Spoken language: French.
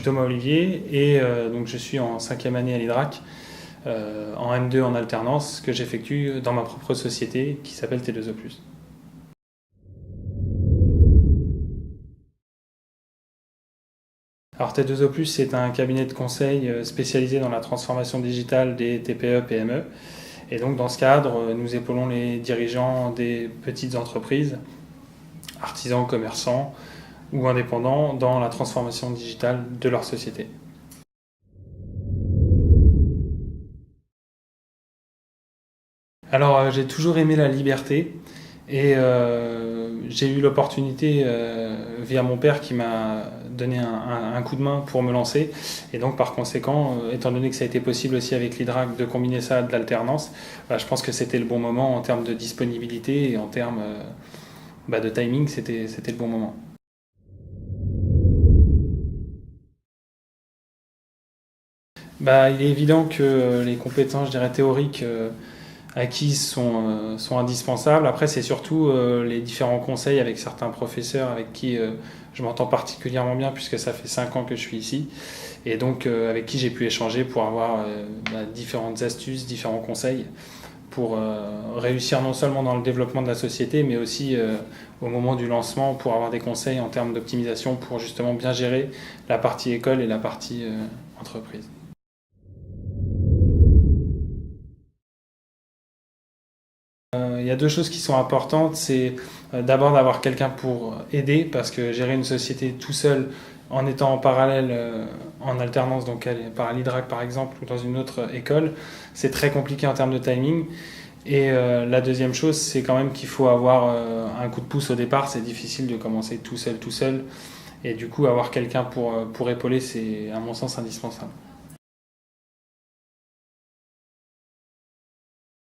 Thomas Olivier et donc je suis en 5e année à l'IDRAC, en M2 en alternance, que j'effectue dans ma propre société qui s'appelle T2O+. Alors T2O+, c'est un cabinet de conseil spécialisé dans la transformation digitale des TPE-PME. Et donc dans ce cadre, nous épaulons les dirigeants des petites entreprises, artisans, commerçants ou indépendants dans la transformation digitale de leur société. Alors j'ai toujours aimé la liberté et j'ai eu l'opportunité via mon père qui m'a donné un coup de main pour me lancer. Et donc par conséquent, étant donné que ça a été possible aussi avec l'IDRAC de combiner ça à de l'alternance, je pense que c'était le bon moment en termes de disponibilité et en termes de timing, c'était le bon moment. Il est évident que les compétences, je dirais, théoriques acquises sont indispensables. Après, c'est surtout les différents conseils avec certains professeurs avec qui je m'entends particulièrement bien puisque ça fait 5 ans que je suis ici et donc avec qui j'ai pu échanger pour avoir différentes astuces, différents conseils pour réussir non seulement dans le développement de la société mais aussi au moment du lancement pour avoir des conseils en termes d'optimisation pour justement bien gérer la partie école et la partie entreprise. Il y a deux choses qui sont importantes, c'est d'abord d'avoir quelqu'un pour aider, parce que gérer une société tout seul en étant en parallèle en alternance, donc par l'IDRAC par exemple, ou dans une autre école, c'est très compliqué en termes de timing. Et la deuxième chose, c'est quand même qu'il faut avoir un coup de pouce au départ, c'est difficile de commencer tout seul, et du coup avoir quelqu'un pour épauler, c'est à mon sens indispensable.